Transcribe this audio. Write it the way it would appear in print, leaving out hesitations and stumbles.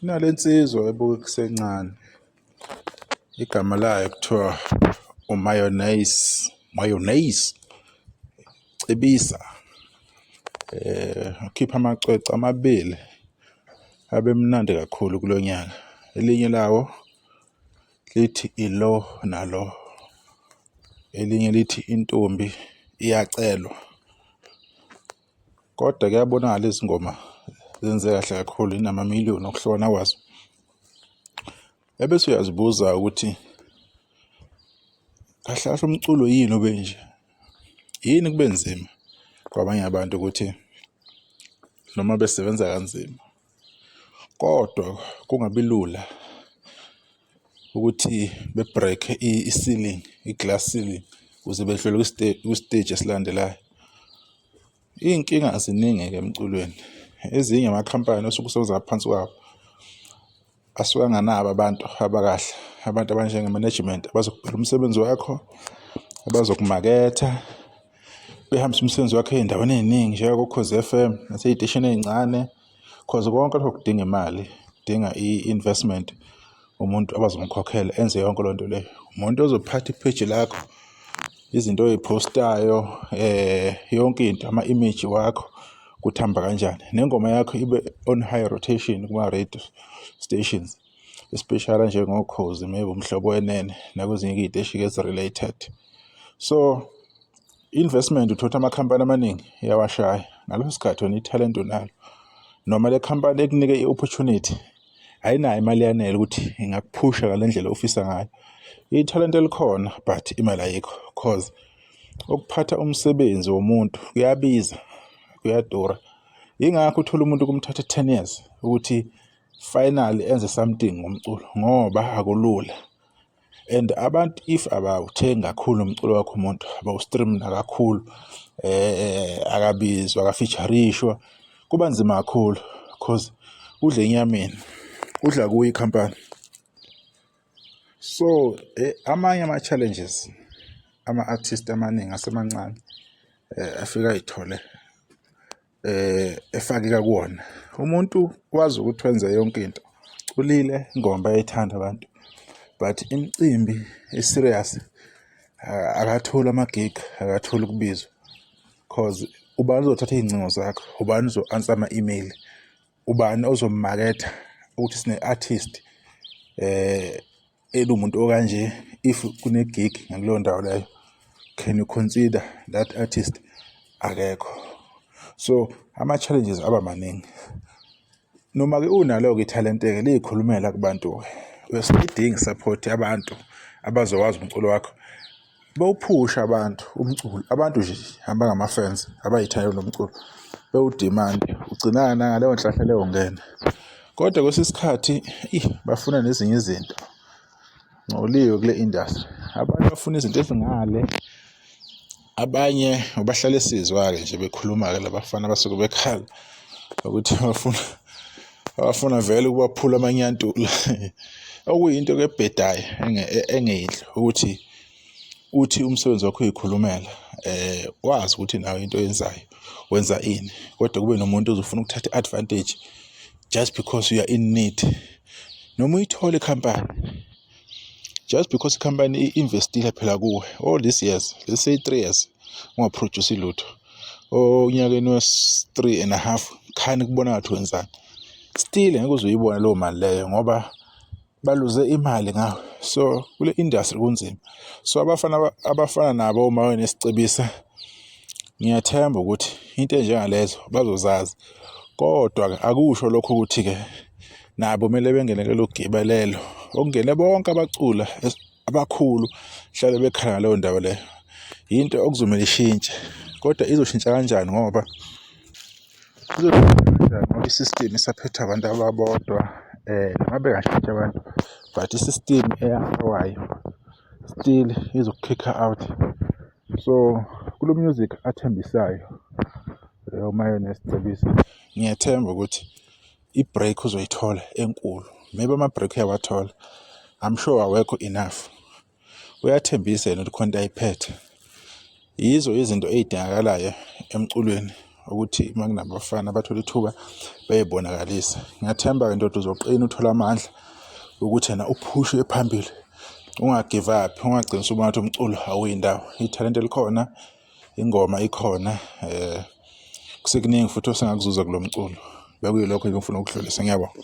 Inalensizwa ebuka kusencane igama layo kuthiwa mayonnaise cebisa ukhipha amacwecwe amabili abe mnandi kakhulu kulo nyaka. Elinye lawo lithi ilo nalo, elinye lithi intombi iyacelwa. Kodwa kuyabonakala izingoma zenze kahle kakhulu, inamamiliyoni okuhlona kwazo. Ebese uyazibuza ukuthi kahle kahle umculo yini ube nje? Yini kube nzima kwabanye abantu ukuthi noma besebenza kanzima kodwa kungabi lula ukuthi be-break i-ceiling, i-glass ceiling ukuze bedlule kwi-stage esilandelayo? Iy'nkinga ziningi-ke emculweni. Ezinye amakhampani osuke usebenza ngaphansi kwawo asuke anganabo abantu abakahle, abantu abanjenge-management abazokubheka umsebenzi wakho, abazokumaketha, behambise umsebenzi wakho ey'ndaweni ey'ningi njengako-Ukhozi FM nasey'teshini ey'ncane, cause konke lokho kudinga imali, kudinga i-investment. Umuntu abazomkhokhela enze yonke loo nto leyo, umuntu ozophatha ipheji lakho, izinto oy'phostayo, yonke into, ama-image wakho kuhamba kanjani, nengoma yakho ibe on high rotation kuma-radio stations, especially njengokhozi, maybe Umhlobo Wenene nakwezinye iy'teshi-ke ezi-related. So investment uthola amakhampani amaningi iyawashaya ngaleso sikhathi wena ithalente unalo, noma le khampani ekunike i-opportunity ayinayo imali eyanele ukuthi ingakuphusha ngale ndlela ofisa ngayo. Ithalente likhona but imali ayikho, cause ukuphatha umsebenzi womuntu kuyabiza, kuyadura. Yingakho uthola umuntu kumthatha 10 years ukuthi finally enze something ngomculo, ngoba akulula. And abantu if abawuthengi kakhulu umculo wakho umuntu, abawustream kakhulu, akabizwa, akafeaturishwa, kuba nzima kakhulu cause udla enyameni, udla kuyo ikhampani. So amanye ama-challenges ama-artist amaningi asemancane afika ay'thole efakeka kuwona. Umuntu wazi ukuthi wenze yonke into, ulile ingoma bayayithanda abantu, but imicimbi eserious akatholi ama-gig, akatholi ukubizwa cause ubani uzothatha iy'ncingo zakho, ubani uzo-answer ama-email, ubani ozomaketha ukuthi sine-artist elumuntu okanje, if kune-gig ngakuleyo ndawo leyo, can you consider that artist? Akekho. So ama-challenges aba maningi. Noma-ke unalo-ke ithalente-ke liyikhulumela kubantu-ke, uyayidinga i-support yabantu abazokwazi umculo wakho bewuphushe abantu umculo, abantu nje abangama-fans abayithandayo nomculo bewudimande, ugcinana ngaleyo nhlahla leyo ungena. Kodwa kwesinye isikhathi bafuna nezinye izinto, ngoliwe kule industry. Abanye bafuna izinto ezingale, abanye bahlala esizwa-ke nje bekhuluma-ke labafana basuke bekhala ukuthi bafuna vele ukubaphula amanyantula okuyinto-ke ebhedayo engeyinhle ukuthi uthi umsebenzi wakho uyikhulumela, wazi ukuthi nawe into oyenzayo wenza ini, kodwa kube nomuntu ozofuna ukuthatha i-advantage just because you are in need. Noma uyithole ikhampani just because ikhampani i-investile phela kuwe all these years, let's say 3 years ungaproduce lutho, onyakeni we-3.5 khani kubona ngathi wenzani, still ngeke uzoyibona leyo mali leyo ngoba baluze imali ngawe. So kule industry kunzima. So abafana nabo uma nesicebisa, ngiyathemba ukuthi into enjengalezo bazozazi, kodwa akusho lokho ukuthi-ke nabo kumele bengene kulelo gibelelo okungene bonke abacula abakhulu hlale bekhala ngaleyo ndawo leyo. Into okuzomela ishintshe, kodwa izoshintsha kanjani ngoba i-system isaphethe abantu ababodwa, noma bengashintsha abantu but i-system eyafawayo still izokukhipha out. So kulo music athembisayo uMayonnaise Cebisa, ngiyathemba ukuthi i-break uzoyithola enkulu. Maybe ama-break uyawathola, I'm sure awekho enough. Uyathembisa yena ukuthi khona into ayiphethe. Yizo izinto ey'dingakalayo emculweni ukuthi uma kunabafana bathola ithuba beyibonakalisa. Ngiyathemba-ke ndoda uzoqina uthola amandla ukuthi yena uphushe phambili, ungagive up, ungagcina usubona ukuthi umculo awuyindawo. Ithalente likhona, ingoma ikhona, kusekuningi futhi osengakuzuza kulo mculo. Bekuyilokho engifuna ukudlulisa. Ngiyabonga.